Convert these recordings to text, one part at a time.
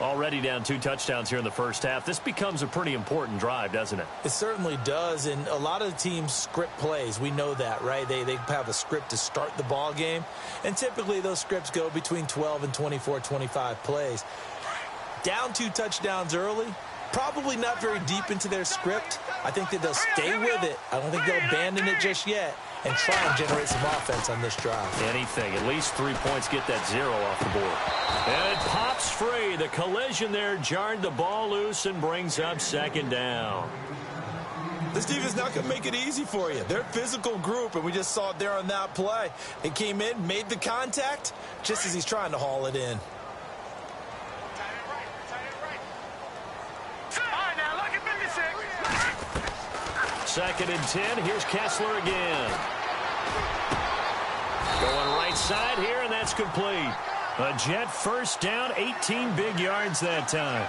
Already down 2 touchdowns here in the first half. This becomes a pretty important drive, doesn't it? It certainly does, and a lot of the teams script plays. We know that, right? They have a script to start the ball game, and typically those scripts go between 12 and 24, 25 plays. Down 2 touchdowns early, probably not very deep into their script. I think that they'll stay with it. I don't think they'll abandon it just yet and try and generate some offense on this drive. Anything. At least 3 points, get that 0 off the board. And it pops free. The collision there jarred the ball loose and brings up second down. This defense not going to make it easy for you. They're a physical group, and we just saw it there on that play. They came in, made the contact, just as he's trying to haul it in. Second and 10. Here's Kessler again. Going right side here, and that's complete. A Jet first down, 18 big yards that time.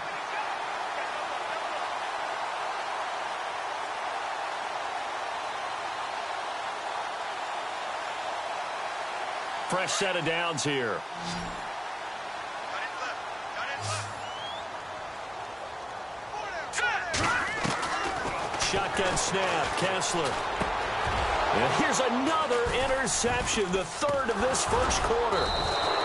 Fresh set of downs here. Shotgun snap, Kessler. And here's another interception, the third of this first quarter.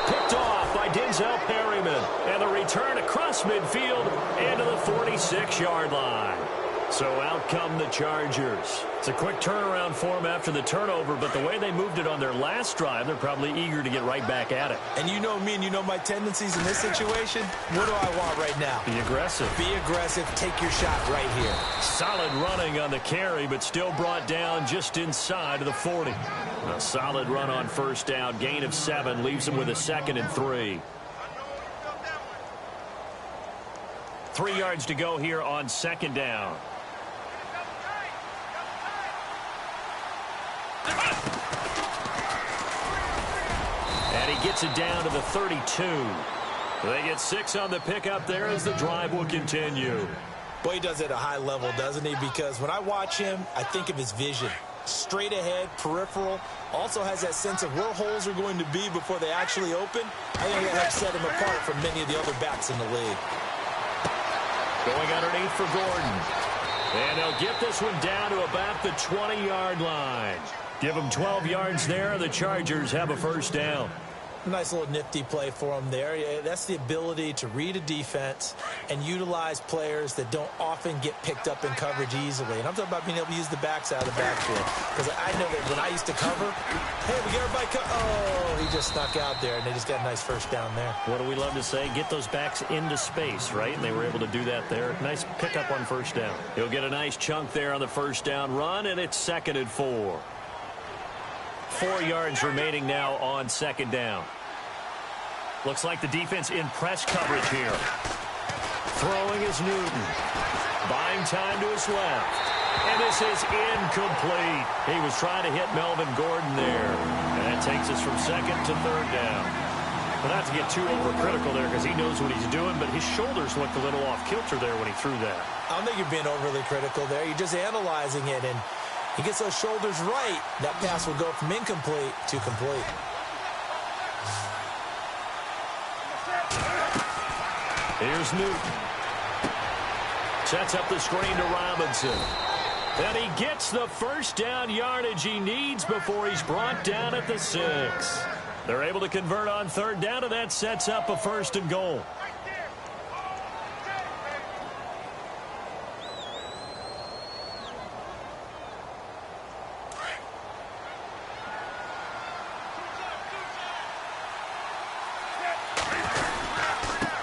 Picked off by Denzel Perryman. And the return across midfield into the 46-yard line. So out come the Chargers. It's a quick turnaround for them after the turnover, but the way they moved it on their last drive, they're probably eager to get right back at it. And you know me and you know my tendencies in this situation. What do I want right now? Be aggressive. Be aggressive. Take your shot right here. Solid running on the carry, but still brought down just inside of the 40. A solid run on first down. Gain of 7 leaves them with a 2nd and 3. 3 yards to go here on second down. And he gets it down to the 32. They get 6 on the pickup there as the drive will continue. Boy, he does it at a high level, doesn't he? Because when I watch him, I think of his vision. Straight ahead, peripheral. Also has that sense of where holes are going to be before they actually open. I think that helps set him apart from many of the other backs in the league. Going underneath for Gordon. And they'll get this one down to about the 20-yard line. Give them 12 yards there. The Chargers have a first down. Nice little nifty play for him there. Yeah, that's the ability to read a defense and utilize players that don't often get picked up in coverage easily. And I'm talking about being able to use the backside of the backfield. Because I know that when I used to cover, hey, we get everybody oh, he just snuck out there, and they just got a nice first down there. What do we love to say? Get those backs into space, right? And they were able to do that there. Nice pickup on first down. He'll get a nice chunk there on the first down run, and it's 2nd and 4. 4 yards remaining now on second down. Looks like the defense in press coverage here. Throwing is Newton. Buying time to his left. And this is incomplete. He was trying to hit Melvin Gordon there. And that takes us from 2nd to 3rd down. But not to get too overcritical there because he knows what he's doing, but his shoulders looked a little off kilter there when he threw that. I don't think you're being overly critical there. You're just analyzing it, and he gets those shoulders right. That pass will go from incomplete to complete. Here's Newton. Sets up the screen to Robinson. And he gets the first down yardage he needs before he's brought down at the 6. They're able to convert on 3rd down, and that sets up a 1st and goal.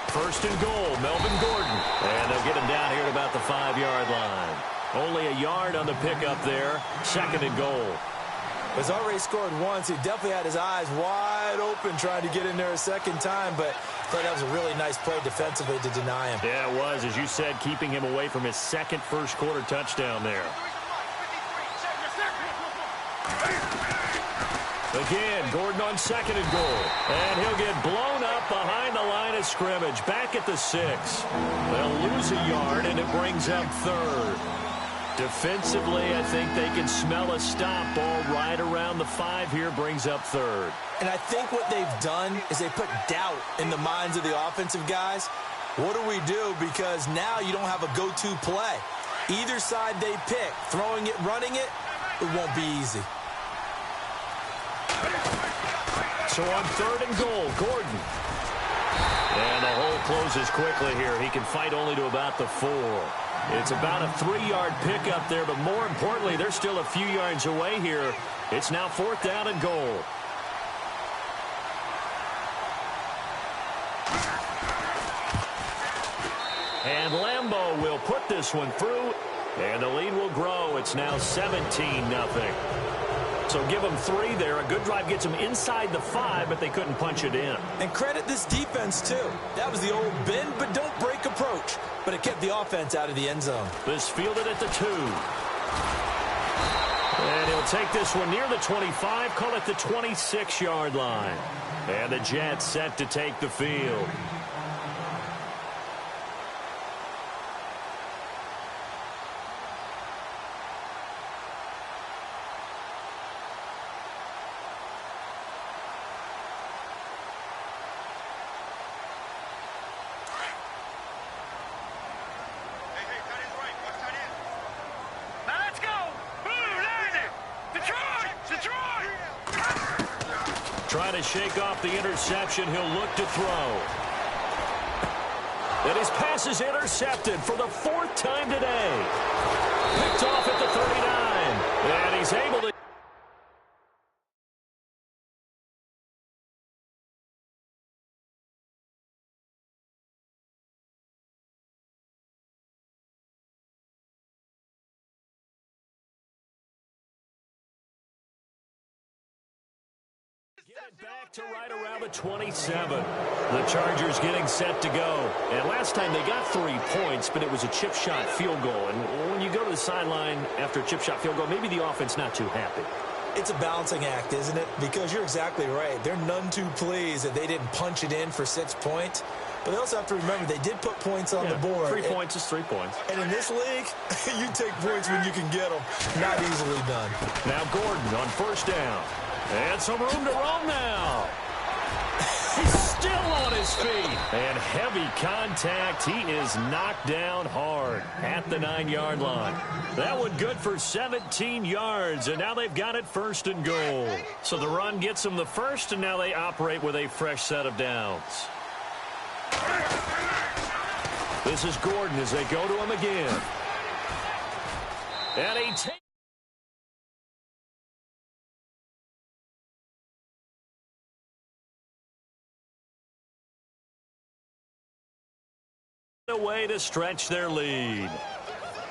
First and goal, Melvin Gordon. And they'll get him down here at about the 5-yard line. Only a yard on the pickup there. 2nd and goal. He's already scored once. He definitely had his eyes wide open trying to get in there a second time, but I thought that was a really nice play defensively to deny him. Yeah, it was, as you said, keeping him away from his 2nd first-quarter touchdown there. Again, Gordon on 2nd and goal. And he'll get blown up behind the line of scrimmage. Back at the 6. They'll lose a yard, and it brings up 3rd. Defensively, I think they can smell a stop. Ball right around the 5 here, brings up 3rd. And I think what they've done is they put doubt in the minds of the offensive guys. What do we do? Because now you don't have a go-to play. Either side they pick, throwing it, running it, it won't be easy. So on 3rd and goal, Gordon. And the hole closes quickly here. He can fight only to about the 4. It's about a 3-yard pickup there, but more importantly, they're still a few yards away here. It's now 4th down and goal. And Lambeau will put this one through, and the lead will grow. It's now 17-0. So give them 3 there. A good drive gets them inside the 5, but they couldn't punch it in. And credit this defense, too. That was the old bend but don't break approach, but it kept the offense out of the end zone. This fielded at the 2. And he'll take this one near the 25, call it the 26-yard line. And the Jets set to take the field. Trying to shake off the interception. He'll look to throw. And his pass is intercepted for the 4th time today. Picked off at the 39. And he's able to... Get it back to right around the 27. The Chargers getting set to go. And last time they got 3 points, but it was a chip shot field goal. And when you go to the sideline after a chip shot field goal, maybe the offense not too happy. It's a balancing act, isn't it? Because you're exactly right. They're none too pleased that they didn't punch it in for 6 points. But they also have to remember they did put points on the board. 3 points is 3 points. And in this league, you take points when you can get them. Not easily done. Now Gordon on 1st down. And some room to roam now. He's still on his feet. And heavy contact. He is knocked down hard at the 9-yard line. That one good for 17 yards. And now they've got it 1st and goal. So the run gets them the 1st, and now they operate with a fresh set of downs. This is Gordon as they go to him again. And he takes a way to stretch their lead.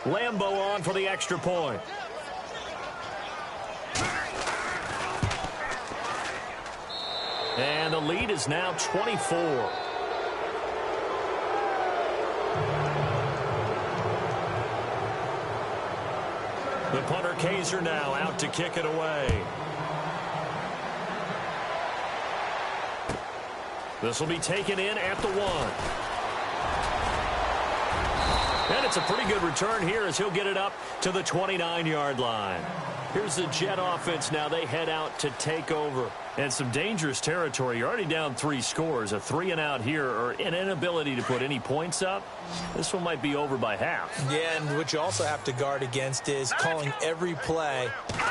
Lambeau on for the extra point. And the lead is now 24. The punter Kaiser now out to kick it away. This will be taken in at the 1. And it's a pretty good return here as he'll get it up to the 29-yard line. Here's the Jet offense now. They head out to take over. And some dangerous territory. You're already down 3 scores. A 3-and-out here or an inability to put any points up. This one might be over by half. Yeah, and what you also have to guard against is calling every play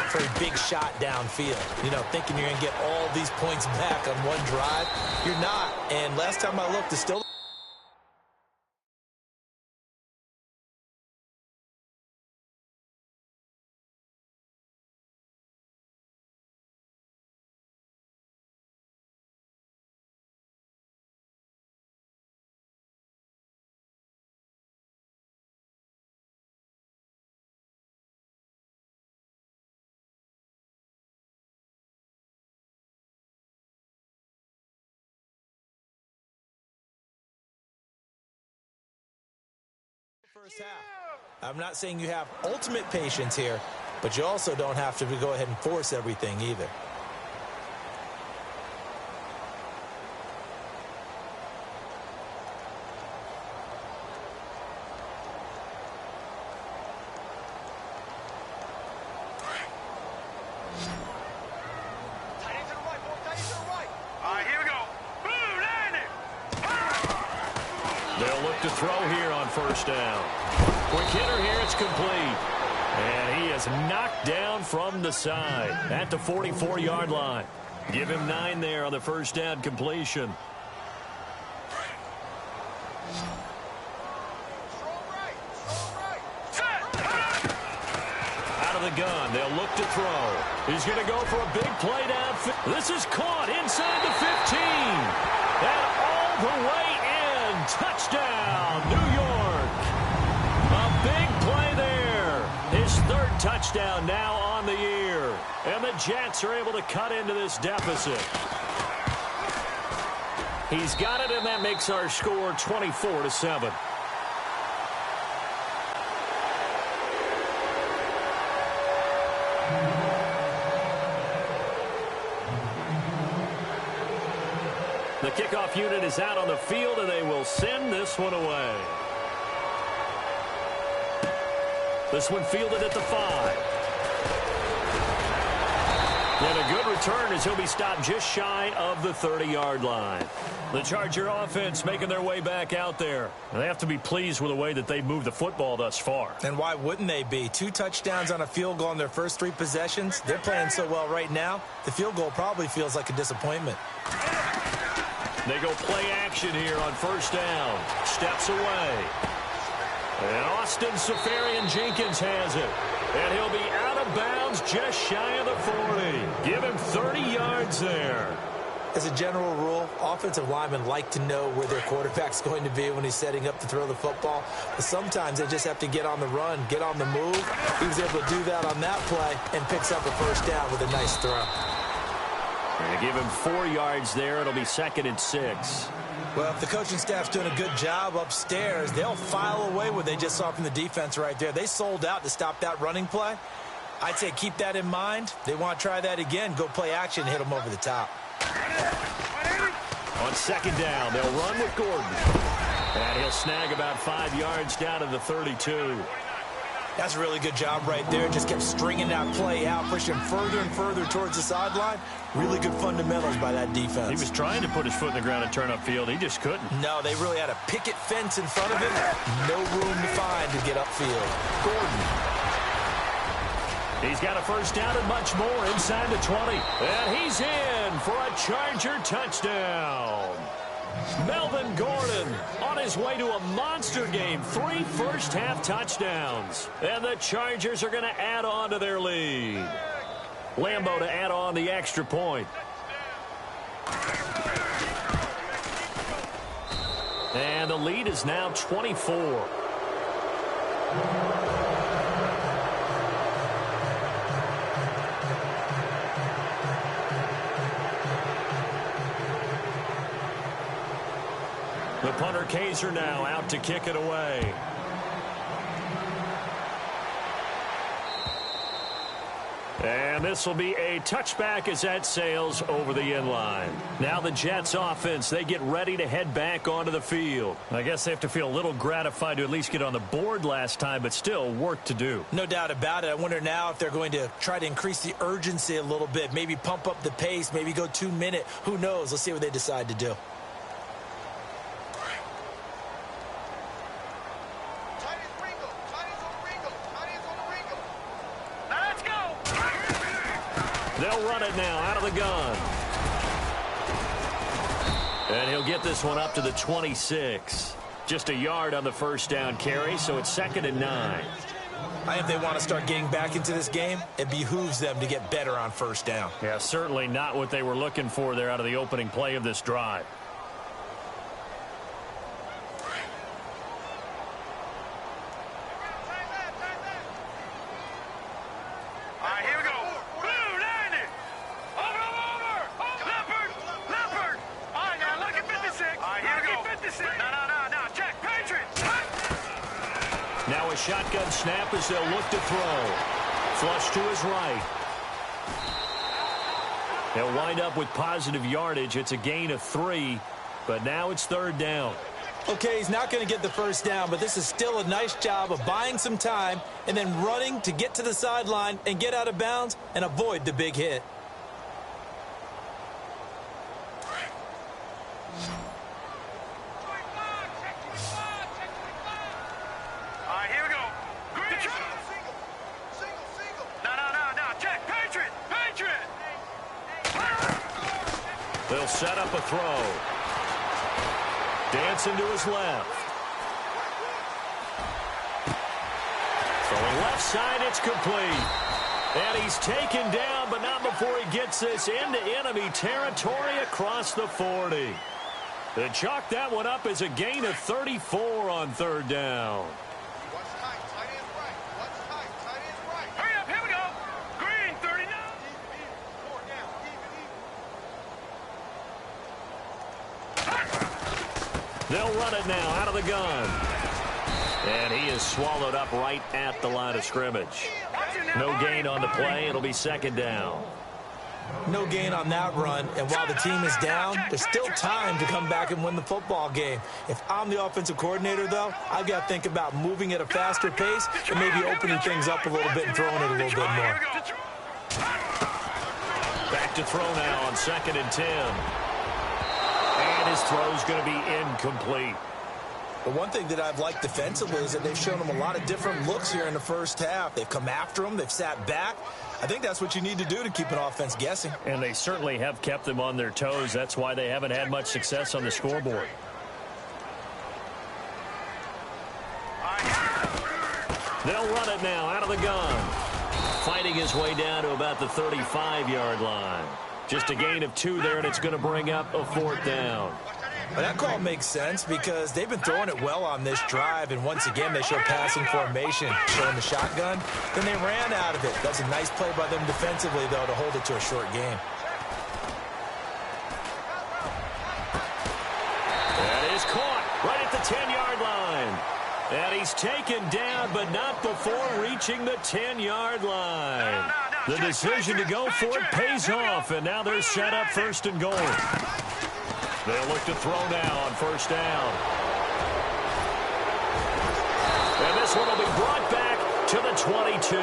for a big shot downfield. You know, thinking you're going to get all these points back on one drive. You're not. And last time I looked, it's still... First half. I'm not saying you have ultimate patience here, but you also don't have to go ahead and force everything either. They'll look look to throw here on first down. Quick hitter here. It's complete. And he is knocked down from the side at the 44-yard line. Give him 9 there on the first down completion. Out of the gun. They'll look to throw. He's going to go for a big play downfield. This is caught inside the 15. And all the way in. Touchdown, New York. A big play there. His 3rd touchdown now on the year. And the Jets are able to cut into this deficit. He's got it, and that makes our score 24-7. The kickoff unit is out on the field, and they will send this one away. This one fielded at the 5. And a good return as he'll be stopped just shy of the 30-yard line. The Charger offense making their way back out there. And they have to be pleased with the way that they've moved the football thus far. And why wouldn't they be? 2 touchdowns on a field goal in their first 3 possessions. They're playing so well right now, the field goal probably feels like a disappointment. They go play action here on first down. Steps away. And Austin Seferian-Jenkins has it. And he'll be out of bounds just shy of the 40. Give him 30 yards there. As a general rule, offensive linemen like to know where their quarterback's going to be when he's setting up to throw the football. But sometimes they just have to get on the run, get on the move. He was able to do that on that play and picks up a first down with a nice throw. And give him 4 yards there. It'll be 2nd and 6. Well, if the coaching staff's doing a good job upstairs, they'll file away what they just saw from the defense right there. They sold out to stop that running play. I'd say keep that in mind. They want to try that again. Go play action, hit them over the top. On 2nd down, they'll run with Gordon. And he'll snag about 5 yards down to the 32. That's a really good job right there. Just kept stringing that play out, pushing further and further towards the sideline. Really good fundamentals by that defense. He was trying to put his foot in the ground and turn upfield. He just couldn't. No, they really had a picket fence in front of him. No room to find to get upfield. Gordon. He's got a first down and much more inside the 20. And he's in for a Charger touchdown. Melvin Gordon on his way to a monster game. 3 first-half touchdowns. And the Chargers are going to add on to their lead. Lambeau to add on the extra point. And the lead is now 24. The punter Kaiser now out to kick it away. And this will be a touchback as that sails over the inline. Now the Jets offense, they get ready to head back onto the field. I guess they have to feel a little gratified to at least get on the board last time, but still work to do. No doubt about it. I wonder now if they're going to try to increase the urgency a little bit, maybe pump up the pace, maybe go 2-minute. Who knows? Let's see what they decide to do. They'll run it now out of the gun. And he'll get this one up to the 26. Just a yard on the first down carry, so it's 2nd and 9. I think they want to start getting back into this game. It behooves them to get better on first down. Yeah, certainly not what they were looking for there out of the opening play of this drive. Now a shotgun snap as they'll look to throw. Flush to his right. They'll wind up with positive yardage. It's a gain of 3, but now it's 3rd down. Okay, he's not going to get the first down, but this is still a nice job of buying some time and then running to get to the sideline and get out of bounds and avoid the big hit. They'll set up a throw. Dancing to his left. Throwing left side, it's complete. And he's taken down, but not before he gets this into enemy territory across the 40. They chalk that one up as a gain of 34 on third down. Hurry up, here we go. Green, 39. They'll run it now out of the gun. And he is swallowed up right at the line of scrimmage. No gain on the play. It'll be second down. No gain on that run, and while the team is down, there's still time to come back and win the football game. If I'm the offensive coordinator, though, I've got to think about moving at a faster pace and maybe opening things up a little bit and throwing it a little bit more. Back to throw now on 2nd and 10. And his throw's going to be incomplete. The one thing that I've liked defensively is that they've shown them a lot of different looks here in the first half. They've come after them. They've sat back. I think that's what you need to do to keep an offense guessing. And they certainly have kept them on their toes. That's why they haven't had much success on the scoreboard. They'll run it now out of the gun. Fighting his way down to about the 35-yard line. Just a gain of 2 there, and it's going to bring up a 4th down. Well, that call makes sense because they've been throwing it well on this drive, and once again they show passing formation, showing the shotgun. Then they ran out of it. That's a nice play by them defensively, though, to hold it to a short game. That is caught right at the 10-yard line. And he's taken down, but not before reaching the 10-yard line. The decision to go for it pays off, and now they're set up 1st and goal. They'll look to throw now on 1st down. And this one will be brought back to the 22.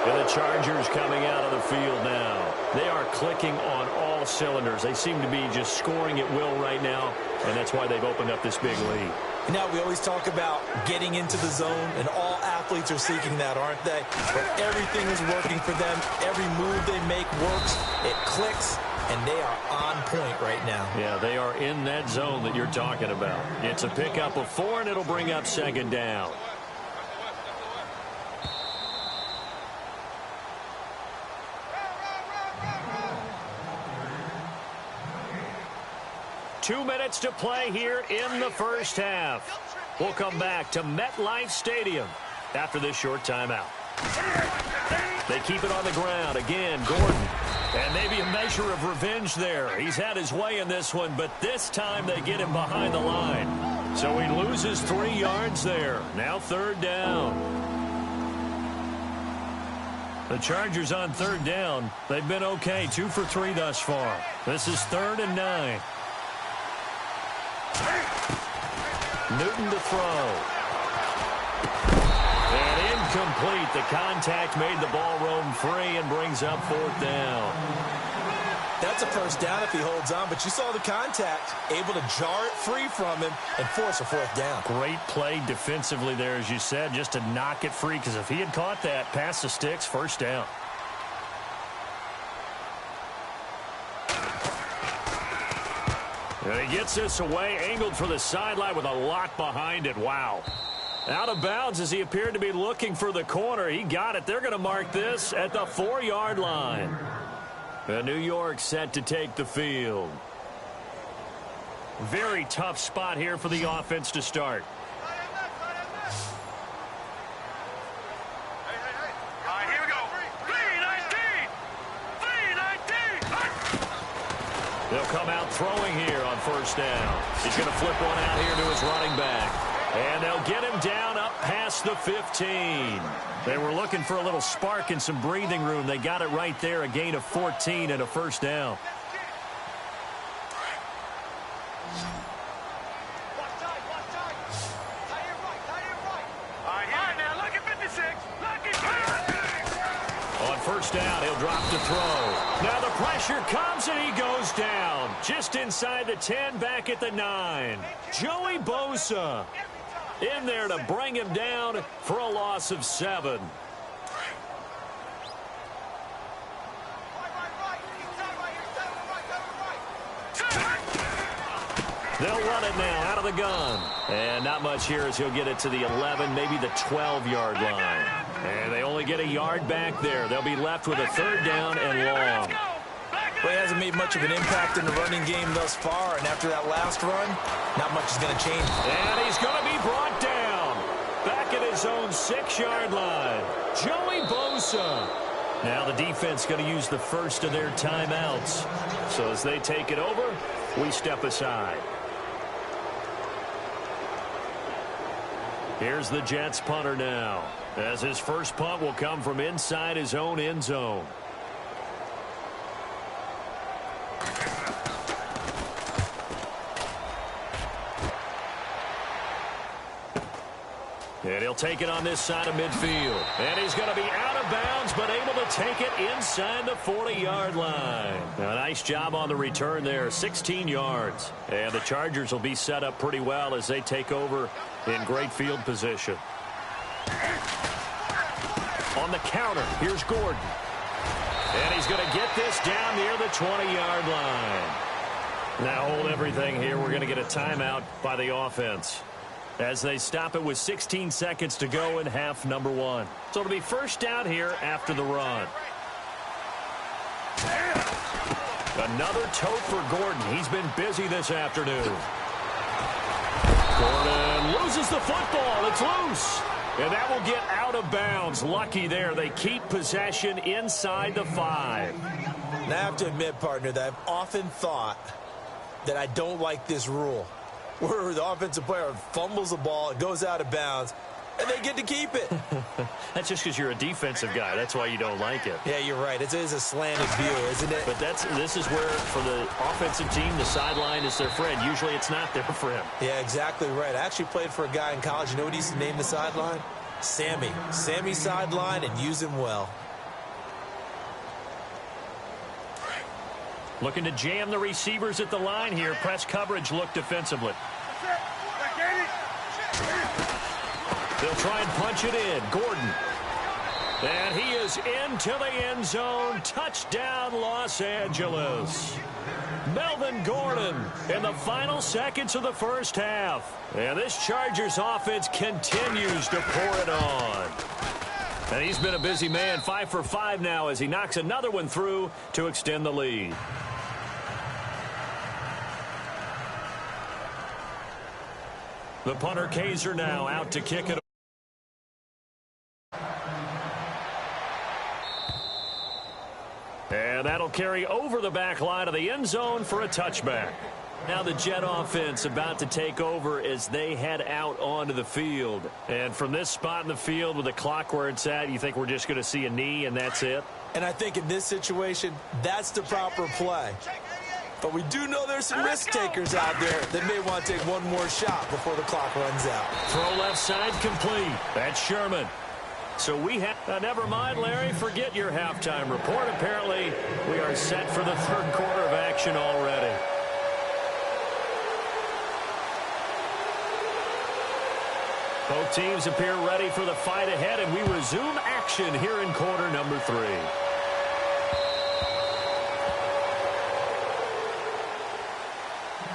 And the Chargers coming out of the field now. They are clicking on all cylinders. They seem to be just scoring at will right now, and that's why they've opened up this big lead. Now, we always talk about getting into the zone, and all athletes are seeking that, aren't they? But everything is working for them. Every move they make works. It clicks. And they are on point right now. Yeah, they are in that zone that you're talking about. It's a pickup of 4, and it'll bring up 2nd down. Two minutes to play here in the first half. We'll come back to MetLife Stadium after this short timeout. They keep it on the ground. Again, Gordon. And maybe a measure of revenge there. He's had his way in this one, but this time they get him behind the line. So he loses 3 yards there. Now 3rd down. The Chargers on 3rd down. They've been okay. 2 for 3 thus far. This is 3rd and 9. Newton to throw. And incomplete. The contact made the ball roam free and brings up 4th down. That's a 1st down if he holds on, but you saw the contact, able to jar it free from him and force a 4th down. Great play defensively there, as you said, just to knock it free, because if he had caught that, past the sticks, 1st down. And he gets this away, angled for the sideline with a lot behind it. Wow. Out of bounds as he appeared to be looking for the corner. He got it. They're going to mark this at the 4-yard line. And New York set to take the field. Very tough spot here for the offense to start. Here we go. 3-19. 3-19. They'll come out throwing here on 1st down. He's going to flip one out here to his running back. And they'll get him down up past the 15. They were looking for a little spark and some breathing room. They got it right there, a gain of 14 and a 1st down. On 1st down, he'll drop to throw. Now the pressure comes and he goes down. Just inside the 10, back at the 9. Joey Bosa in there to bring him down for a loss of 7. They'll run it now out of the gun. And not much here as he'll get it to the 11, maybe the 12-yard line. And they only get a yard back there. They'll be left with a third down and long. Well, he hasn't made much of an impact in the running game thus far, and after that last run, not much is going to change. And he's going to be brought down. Back at his own 6-yard line. Joey Bosa. Now the defense going to use the first of their timeouts. So as they take it over, we step aside. Here's the Jets punter now, as his first punt will come from inside his own end zone. And he'll take it on this side of midfield. And he's going to be out of bounds, but able to take it inside the 40-yard line. A nice job on the return there, 16 yards. And the Chargers will be set up pretty well as they take over in great field position. On the counter, here's Gordon. And he's going to get this down near the 20-yard line. Now hold everything here. We're going to get a timeout by the offense, as they stop it with 16 seconds to go in half number 1. So it'll be first down here after the run. Another tote for Gordon. He's been busy this afternoon. Gordon loses the football. It's loose. And that will get out of bounds. Lucky there. They keep possession inside the 5. And I have to admit, partner, that I've often thought that I don't like this rule, where the offensive player fumbles the ball, it goes out of bounds, and they get to keep it. That's just because you're a defensive guy. That's why you don't like it. Yeah, you're right. It is a slanted view, isn't it? But this is where, for the offensive team, the sideline is their friend. Usually it's not their friend. Yeah, exactly right. I actually played for a guy in college. You know what he used to name the sideline? Sammy. Sammy sideline, and use him well. Looking to jam the receivers at the line here. Press coverage look defensively. They'll try and punch it in. Gordon. And he is into the end zone. Touchdown, Los Angeles. Melvin Gordon in the final seconds of the first half. And this Chargers offense continues to pour it on. And he's been a busy man. 5 for 5 now as he knocks another one through to extend the lead. The punter Kaiser now out to kick it. And that'll carry over the back line of the end zone for a touchback. Now the Jet offense about to take over as they head out onto the field. And from this spot in the field with the clock where it's at, you think we're just going to see a knee and that's it? And I think in this situation, that's the proper play. But we do know there's some risk takers out there that may want to take one more shot before the clock runs out. Throw left side complete. That's Sherman. So we have... never mind, Larry. Forget your halftime report. Apparently, we are set for the third quarter of action already. Both teams appear ready for the fight ahead, and we resume action here in quarter number 3.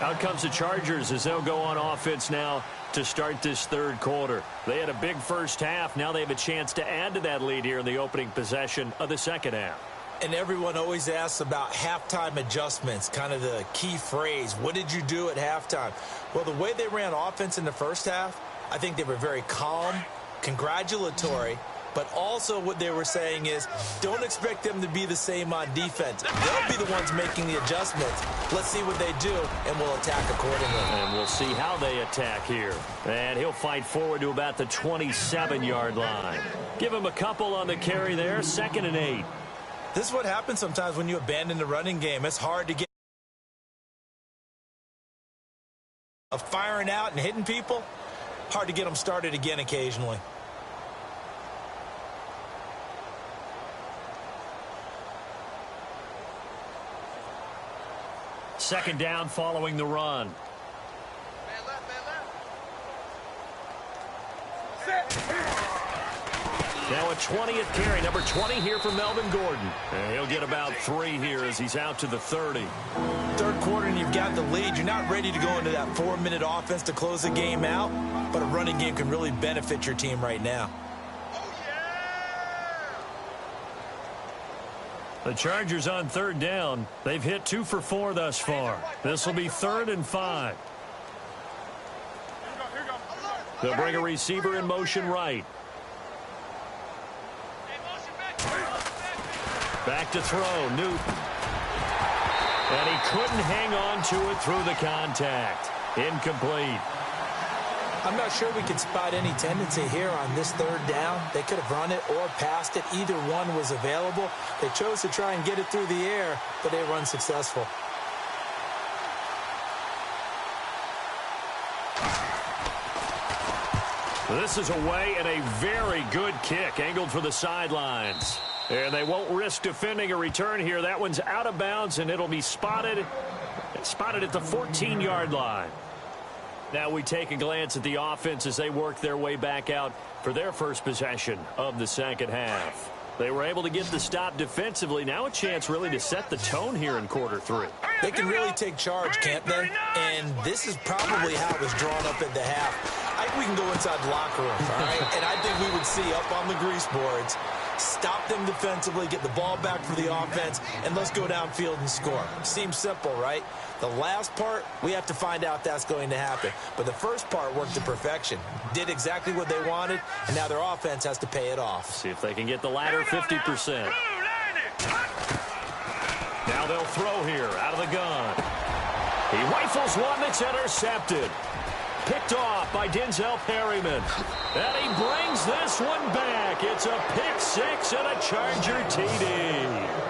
Out comes the Chargers as they'll go on offense now to start this third quarter. They had a big first half. Now they have a chance to add to that lead here in the opening possession of the second half. And everyone always asks about halftime adjustments, kind of the key phrase. What did you do at halftime? Well, the way they ran offense in the first half, I think they were very calm, congratulatory, but also what they were saying is don't expect them to be the same on defense. They'll be the ones making the adjustments. Let's see what they do, and we'll attack accordingly. And we'll see how they attack here. And he'll fight forward to about the 27-yard line. Give him a couple on the carry there, 2nd and 8. This is what happens sometimes when you abandon the running game. It's hard to get firing out and hitting people. Hard to get them started again occasionally. Second down following the run. Man left, man left. Now a 20th carry, number 20 here for Melvin Gordon. And he'll get about 3 here as he's out to the 30. Third quarter and you've got the lead. You're not ready to go into that 4-minute offense to close the game out, but a running game can really benefit your team right now. The Chargers on third down. They've hit 2 for 4 thus far. This will be 3rd and 5. They'll bring a receiver in motion right. Back to throw, Newton. And he couldn't hang on to it through the contact. Incomplete. I'm not sure we can spot any tendency here on this third down. They could have run it or passed it. Either one was available. They chose to try and get it through the air, but they were unsuccessful. This is away and a very good kick angled for the sidelines. And they won't risk defending a return here. That one's out of bounds, and it'll be spotted at the 14-yard line. Now we take a glance at the offense as they work their way back out for their first possession of the second half. They were able to get the stop defensively. Now a chance really to set the tone here in quarter 3. They can really take charge, can't they? And this is probably how it was drawn up at the half. I think we can go inside the locker room, all right? And I think we would see up on the grease boards, stop them defensively, get the ball back for the offense, and let's go downfield and score. Seems simple, right? The last part, we have to find out that's going to happen. But the first part worked to perfection. Did exactly what they wanted, and now their offense has to pay it off. See if they can get the latter 50%. Now they'll throw here out of the gun. He rifles one that's intercepted. Picked off by Denzel Perryman. And he brings this one back. It's a pick 6 and a Charger TD.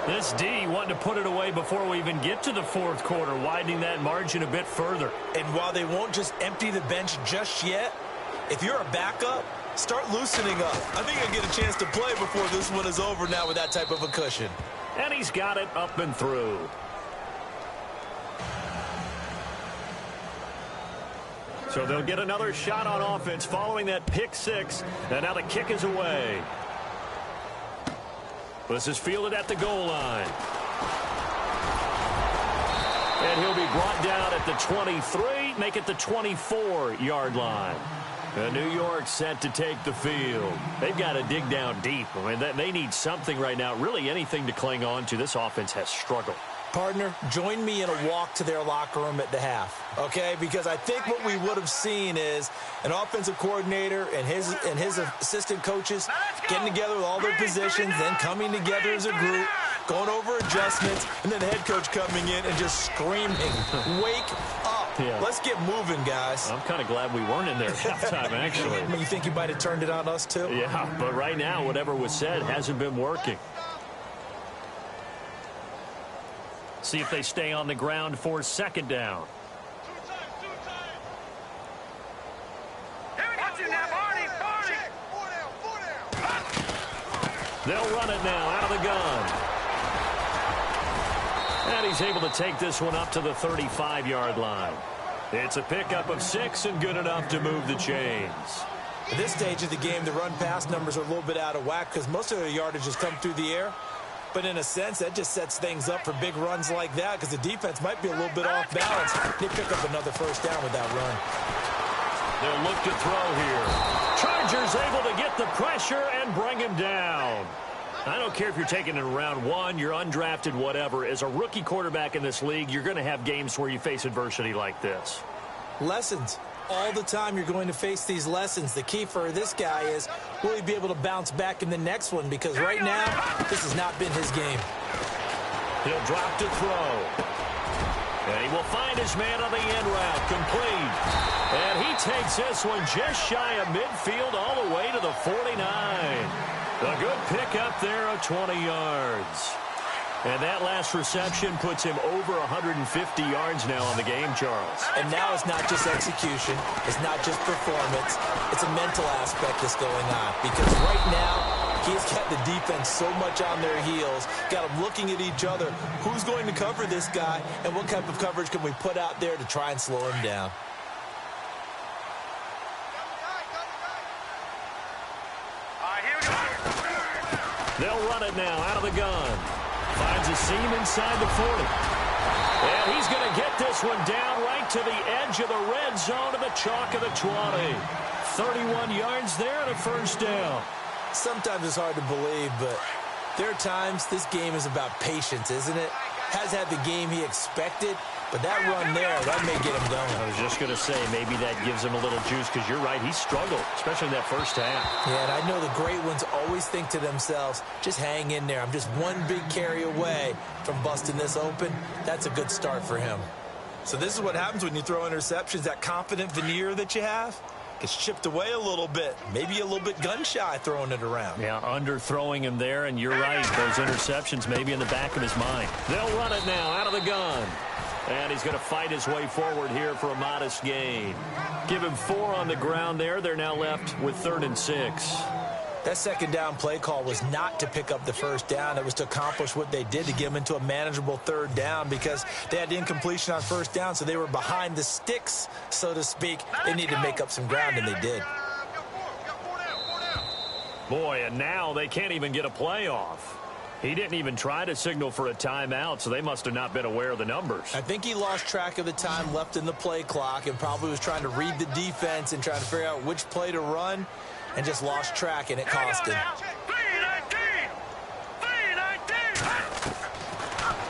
This D wanting to put it away before we even get to the fourth quarter, widening that margin a bit further. And while they won't just empty the bench just yet, if you're a backup, start loosening up. I think I get a chance to play before this one is over now with that type of a cushion. And he's got it up and through. So they'll get another shot on offense following that pick 6. And now the kick is away. This is fielded at the goal line. And he'll be brought down at the 23, make it the 24-yard line. And New York set to take the field. They've got to dig down deep. I mean, they need something right now, really anything to cling on to. This offense has struggled. Partner, join me in a walk to their locker room at the half, okay? Because I think what we would have seen is an offensive coordinator and his assistant coaches getting together with all their positions, then coming together as a group, going over adjustments, and then the head coach coming in and just screaming, wake up. Yeah. Let's get moving, guys. I'm kind of glad we weren't in there at halftime, actually. You think you might have turned it on us, too? Yeah, but right now, whatever was said hasn't been working. See if they stay on the ground for second down. They'll run it now out of the gun. And he's able to take this one up to the 35-yard line. It's a pickup of 6 and good enough to move the chains. At this stage of the game, the run-pass numbers are a little bit out of whack because most of their yardage has come through the air. But in a sense, that just sets things up for big runs like that because the defense might be a little bit off balance. They pick up another first down with that run. They'll look to throw here. Chargers able to get the pressure and bring him down. I don't care if you're taking it in round 1, you're undrafted, whatever. As a rookie quarterback in this league, you're going to have games where you face adversity like this. Lessons. All the time you're going to face these lessons. The key for this guy is, will he be able to bounce back in the next one? Because right now, this has not been his game. He'll drop to throw. And he will find his man on the end route. Complete. And he takes this one just shy of midfield all the way to the 49. A good pickup there of 20 yards. And that last reception puts him over 150 yards now on the game, Charles. And now it's not just execution. It's not just performance. It's a mental aspect that's going on. Because right now, he's got the defense so much on their heels, got them looking at each other. Who's going to cover this guy, and what type of coverage can we put out there to try and slow him down? They'll run it now out of the gun. Finds a seam inside the 40. And he's going to get this one down right to the edge of the red zone of the chalk of the 20. 31 yards there and a first down. Sometimes it's hard to believe, but there are times this game is about patience, isn't it? Has had the game he expected, but that run there, that may get him going. I was just going to say, maybe that gives him a little juice, because you're right, he struggled, especially in that first half. Yeah, and I know the great ones always think to themselves, just hang in there. I'm just one big carry away from busting this open. That's a good start for him. So this is what happens when you throw interceptions. That confident veneer that you have gets chipped away a little bit. Maybe a little bit gun-shy throwing it around. Yeah, underthrowing him there, and you're right. Those interceptions maybe in the back of his mind. They'll run it now out of the gun. And he's going to fight his way forward here for a modest gain. Give him 4 on the ground there. They're now left with 3rd and 6. That second down play call was not to pick up the first down. It was to accomplish what they did, to get them into a manageable 3rd down, because they had incompletion on first down, so they were behind the sticks, so to speak. They needed to make up some ground, and they did. Boy, and now they can't even get a play off. He didn't even try to signal for a timeout, so they must have not been aware of the numbers. I think he lost track of the time left in the play clock and probably was trying to read the defense and trying to figure out which play to run, and just lost track, and it cost him.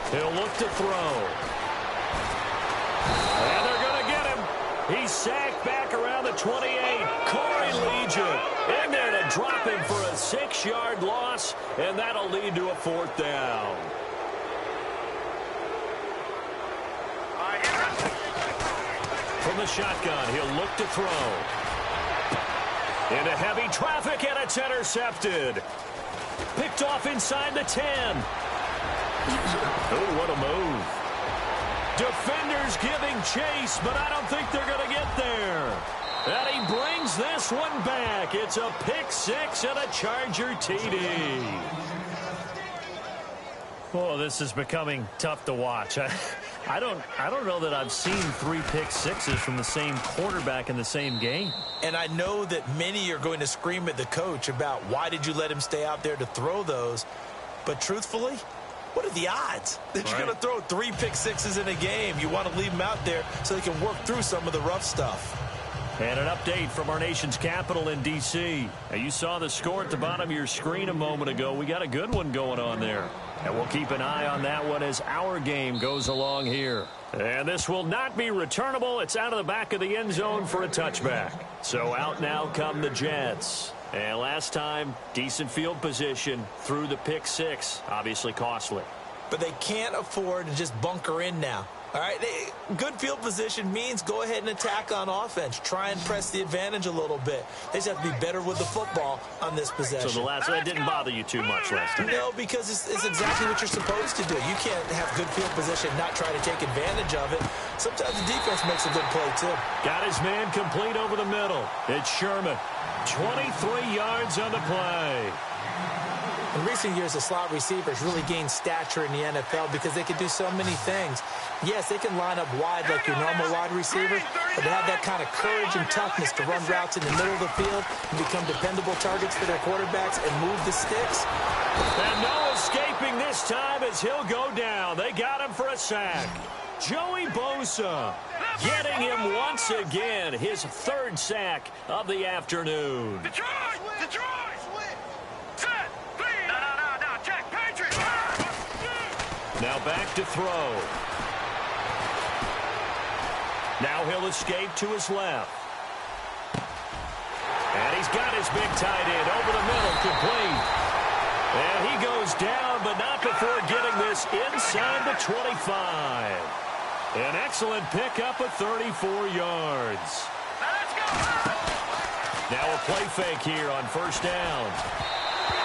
He'll look to throw. And they're going to get him. He's sacked back around the 28. Corey Legion in there to drop him for a 6-yard loss, and that'll lead to a 4th down. From the shotgun, he'll look to throw. Into heavy traffic, and it's intercepted. Picked off inside the 10. Oh, what a move. Defenders giving chase, but I don't think they're going to get there. And he brings this one back. It's a pick 6 and a Charger TD. Oh, this is becoming tough to watch. I don't know that I've seen 3 pick 6s from the same quarterback in the same game. And I know that many are going to scream at the coach about why did you let him stay out there to throw those. But truthfully, what are the odds that you're going to throw 3 pick 6s in a game? You want to leave them out there so they can work through some of the rough stuff. And an update from our nation's capital in D.C. Now, you saw the score at the bottom of your screen a moment ago. We got a good one going on there. And we'll keep an eye on that one as our game goes along here. And this will not be returnable. It's out of the back of the end zone for a touchback. So out now come the Jets. And last time, decent field position through the pick 6. Obviously costly. But they can't afford to just bunker in now. All right, good field position means go ahead and attack on offense. Try and press the advantage a little bit. They just have to be better with the football on this possession. So that didn't bother you too much last time? No, because it's exactly what you're supposed to do. You can't have good field position and not try to take advantage of it. Sometimes the defense makes a good play, too. Got his man complete over the middle. It's Sherman. 23 yards on the play. In recent years, the slot receivers really gained stature in the NFL because they can do so many things. Yes, they can line up wide like your normal wide receiver, but they have that kind of courage and toughness to run routes in the middle of the field and become dependable targets for their quarterbacks and move the sticks. And no escaping this time as he'll go down. They got him for a sack. Joey Bosa getting him once again, his 3rd sack of the afternoon. Detroit! Detroit! Set! No, Jack Patrick! Now back to throw. Now he'll escape to his left. And he's got his big tight end over the middle, complete. And he goes down, but not before getting this inside the 25. An excellent pickup of 34 yards. Now a play fake here on first down.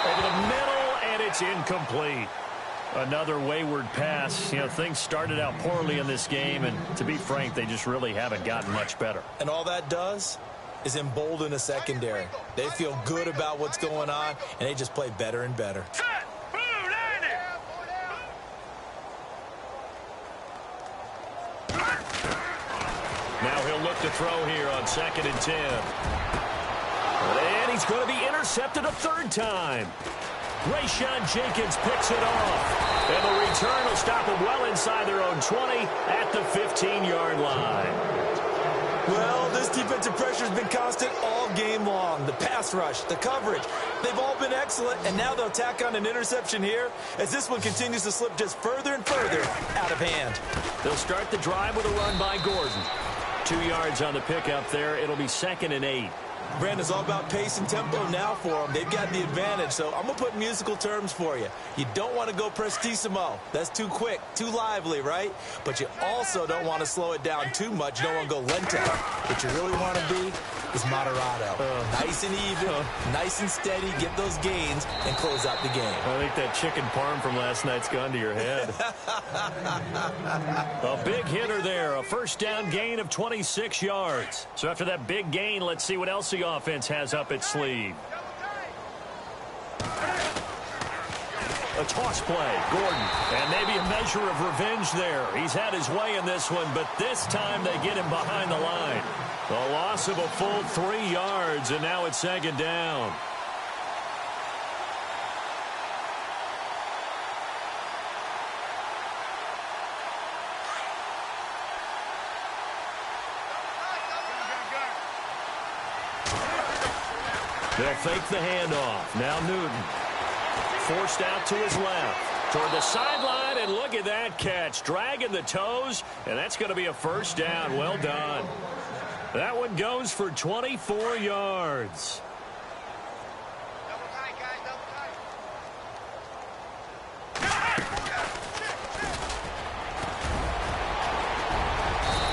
Over the middle, and it's incomplete. Another wayward pass. You know, things started out poorly in this game, and to be frank, they just really haven't gotten much better. And all that does is embolden a secondary. They feel good about what's going on, and they just play better and better. Now he'll look to throw here on 2nd and 10. And he's going to be intercepted a 3rd time. Rayshawn Jenkins picks it off. And the return will stop them well inside their own 20 at the 15-yard line. Well, this defensive pressure has been constant all game long. The pass rush, the coverage, they've all been excellent, and now they'll tack on an interception here as this one continues to slip just further and further out of hand. They'll start the drive with a run by Gordon. 2 yards on the pickup there. It'll be 2nd and 8. Brandon, it's all about pace and tempo now for them. They've got the advantage, so I'm going to put musical terms for you. You don't want to go prestissimo. That's too quick, too lively, right? But you also don't want to slow it down too much. You don't want to go lento. What you really want to be is moderato. Nice and even, nice and steady, get those gains, and close out the game. I think that chicken parm from last night's gone to your head. A big hitter there, a first down gain of 26 yards. So after that big gain, let's see what else the offense has up its sleeve. A toss play, Gordon, and maybe a measure of revenge there. He's had his way in this one, but this time they get him behind the line. A loss of a full 3 yards, and now it's 2nd down. They'll fake the handoff. Now Newton. Forced out to his left. Toward the sideline, and look at that catch. Dragging the toes, and that's going to be a first down. Well done. That one goes for 24 yards. Double tight, guys, double tight.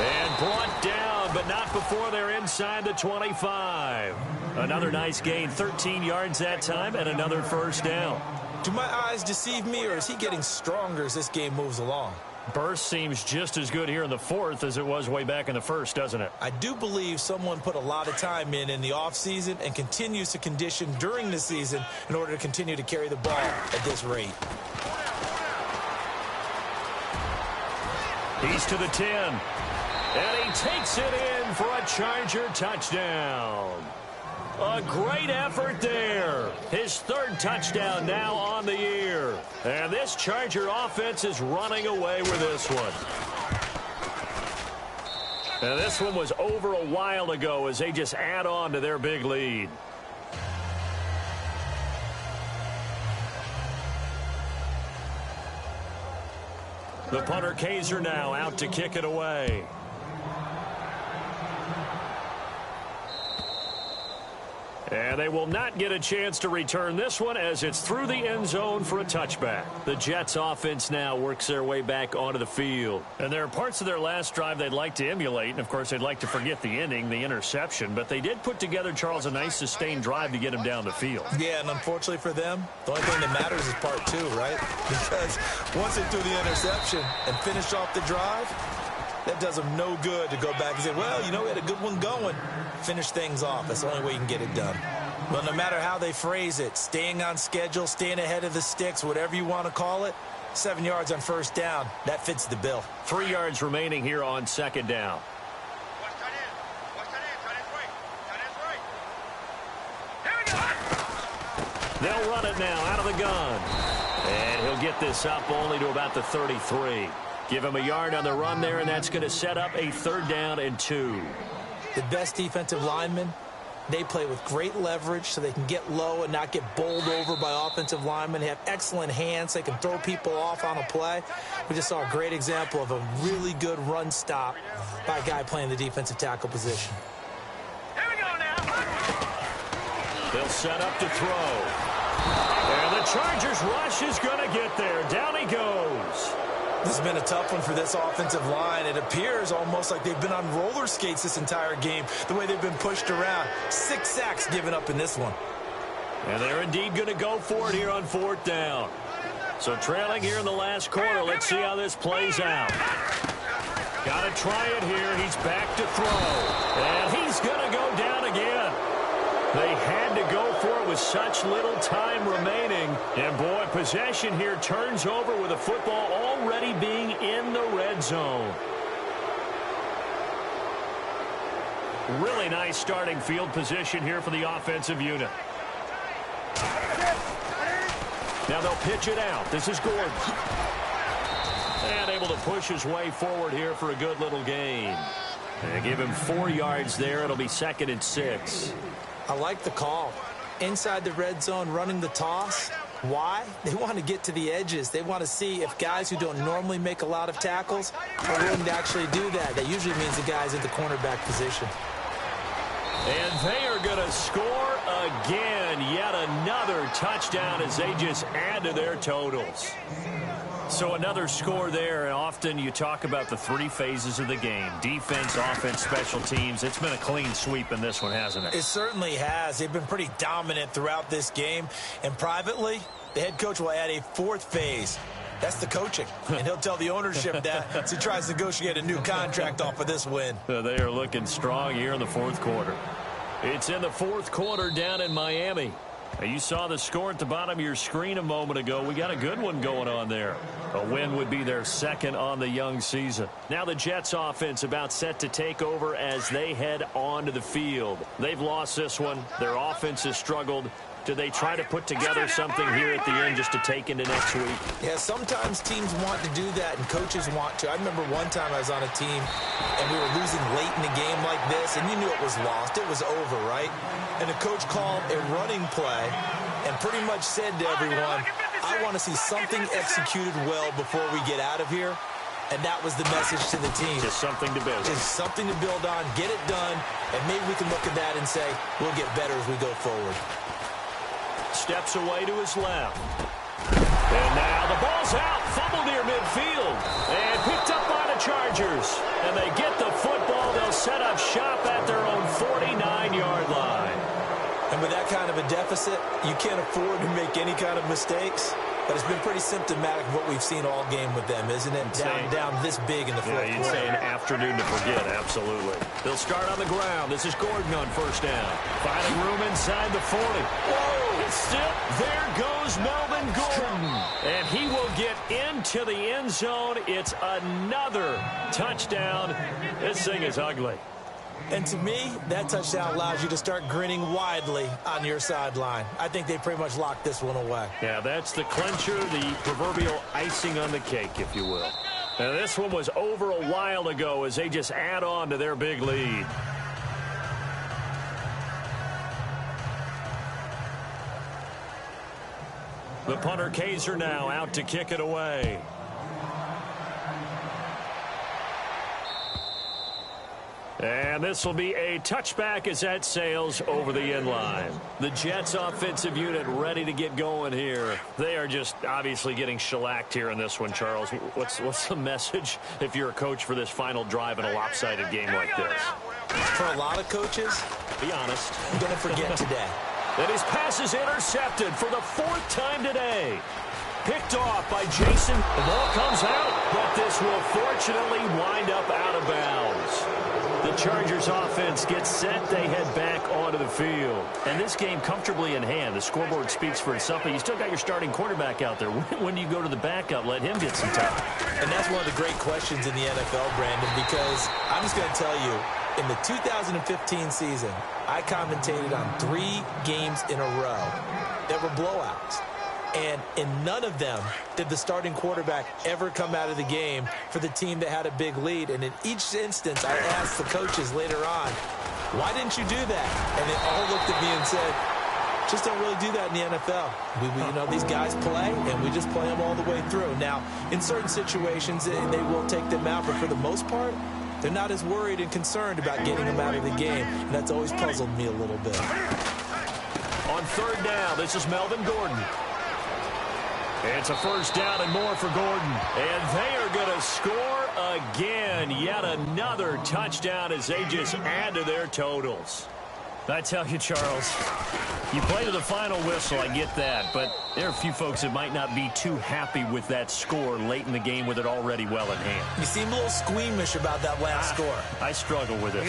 And brought down, but not before they're inside the 25. Another nice gain, 13 yards that time, and another first down. Do my eyes deceive me, or is he getting stronger as this game moves along? Burst seems just as good here in the 4th as it was way back in the 1st, doesn't it? I do believe someone put a lot of time in the offseason and continues to condition during the season in order to continue to carry the ball at this rate. He's to the 10. And he takes it in for a Charger touchdown. A great effort there. His 3rd touchdown now on the year. And this Charger offense is running away with this one. And this one was over a while ago as they just add on to their big lead. The punter Kaiser now out to kick it away. And they will not get a chance to return this one as it's through the end zone for a touchback. The Jets offense now works their way back onto the field. And there are parts of their last drive they'd like to emulate. And, of course, they'd like to forget the inning, the interception. But they did put together, Charles, a nice sustained drive to get him down the field. Yeah, and unfortunately for them, the only thing that matters is part 2, right? Because once they threw the interception and finished off the drive, that does them no good to go back and say, well, you know, we had a good one going. Finish things off. That's the only way you can get it done. Well, no matter how they phrase it, staying on schedule, staying ahead of the sticks, whatever you want to call it, 7 yards on first down, that fits the bill. 3 yards remaining here on 2nd down. Watch tight end. Watch tight end. Tight end's right. Tight end's right. Here we go. They'll run it now out of the gun. And he'll get this up only to about the 33. Give him a yard on the run there, and that's going to set up a 3rd down and 2. The best defensive linemen, they play with great leverage so they can get low and not get bowled over by offensive linemen. They have excellent hands. They can throw people off on a play. We just saw a great example of a really good run stop by a guy playing the defensive tackle position. Here we go now. They'll set up to throw. And the Chargers rush is going to get there. Down he goes. This has been a tough one for this offensive line. It appears almost like they've been on roller skates this entire game, the way they've been pushed around. 6 sacks given up in this one. And they're indeed going to go for it here on 4th down. So trailing here in the last quarter. Let's see how this plays out. Got to try it here. He's back to throw. And he's going to go down again. They had to go for it with such little time remaining. And, boy, possession here turns over with the football already being in the red zone. Really nice starting field position here for the offensive unit. Now they'll pitch it out. This is Gordon. And able to push his way forward here for a good little gain. They give him 4 yards there. It'll be 2nd and 6. I like the call. Inside the red zone, running the toss. Why? They want to get to the edges. They want to see if guys who don't normally make a lot of tackles are willing to actually do that. That usually means the guy's at the cornerback position. And they are going to score again. Yet another touchdown as they just add to their totals. So another score there, and often you talk about the 3 phases of the game. Defense, offense, special teams. It's been a clean sweep in this one, hasn't it? It certainly has. They've been pretty dominant throughout this game. And privately, the head coach will add a 4th phase. That's the coaching. And he'll tell the ownership that as he tries to negotiate a new contract off of this win. They are looking strong here in the 4th quarter. It's in the 4th quarter down in Miami. You saw the score at the bottom of your screen a moment ago. We got a good one going on there. A win would be their 2nd on the young season. Now the Jets offense about set to take over as they head onto the field. They've lost this one. Their offense has struggled. Do they try to put together something here at the end just to take into next week? Yeah, sometimes teams want to do that and coaches want to. I remember one time I was on a team and we were losing late in a game like this and you knew it was lost. It was over, right? And the coach called a running play and pretty much said to everyone, I want to see something executed well before we get out of here. And that was the message to the team. Just something to build. Just something to build on, get it done, and maybe we can look at that and say, we'll get better as we go forward. Steps away to his left. And now the ball's out. Fumble near midfield. And picked up by the Chargers. And they get the football. They'll set up shop at their own 49-yard line. And with that kind of a deficit, you can't afford to make any kind of mistakes. But it's been pretty symptomatic of what we've seen all game with them, isn't it? Down this big in the 4th quarter. Yeah, you'd say an afternoon to forget, absolutely. They'll start on the ground. This is Gordon on 1st down. Finding room inside the 40. Whoa! Still, there goes Melvin Gordon. And he will get into the end zone. It's another touchdown. This thing is ugly. And to me, that touchdown allows you to start grinning widely on your sideline. I think they pretty much locked this one away. Yeah, that's the clincher, the proverbial icing on the cake, if you will. Now, this one was over a while ago as they just add on to their big lead. The punter Kaiser now out to kick it away. And this will be a touchback as that sails over the end line. The Jets offensive unit ready to get going here. They are just obviously getting shellacked here in this one, Charles. What's the message if you're a coach for this final drive in a lopsided game like this? For a lot of coaches, be honest, I'm going to forget today. And his pass is intercepted for the 4th time today. Picked off by Jason. The ball comes out, but this will fortunately wind up out of bounds. The Chargers offense gets set. They head back onto the field. And this game comfortably in hand. The scoreboard speaks for itself, but you still got your starting quarterback out there. When do you go to the backup? Let him get some time. And that's one of the great questions in the NFL, Brandon, because I'm just going to tell you, in the 2015 season, I commentated on 3 games in a row that were blowouts. And in none of them did the starting quarterback ever come out of the game for the team that had a big lead. And in each instance, I asked the coaches later on, why didn't you do that? And they all looked at me and said, just don't really do that in the NFL. These guys play, and we just play them all the way through. Now, in certain situations, they will take them out, but for the most part, they're not as worried and concerned about getting them out of the game. And that's always puzzled me a little bit. On 3rd down, this is Melvin Gordon. It's a 1st down and more for Gordon. And they are going to score again. Yet another touchdown as they just add to their totals. I tell you, Charles, you play to the final whistle, I get that. But there are a few folks that might not be too happy with that score late in the game with it already well in hand. You seem a little squeamish about that last score. I struggle with it.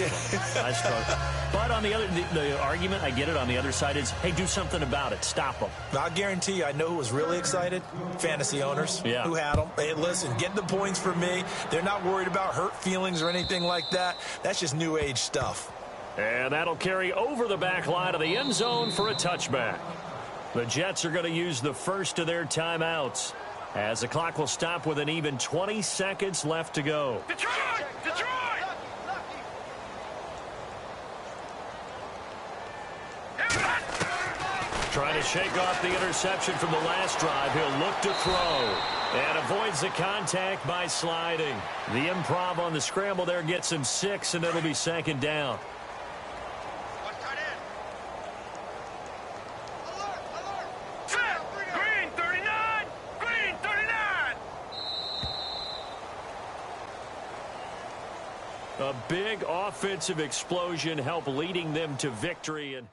I struggle. But on the argument, I get it, on the other side is, hey, do something about it. Stop them. I'll guarantee you, I know who was really excited. Fantasy owners who had them. Hey, listen, get the points for me. They're not worried about hurt feelings or anything like that. That's just new age stuff. And that'll carry over the back line of the end zone for a touchback. The Jets are going to use the first of their timeouts, as the clock will stop with an even 20 seconds left to go. Detroit! Detroit! Trying to shake off the interception from the last drive. He'll look to throw and avoids the contact by sliding. The improv on the scramble there gets him 6, and it'll be second down. Green 39! Green 39! A big offensive explosion helped leading them to victory. And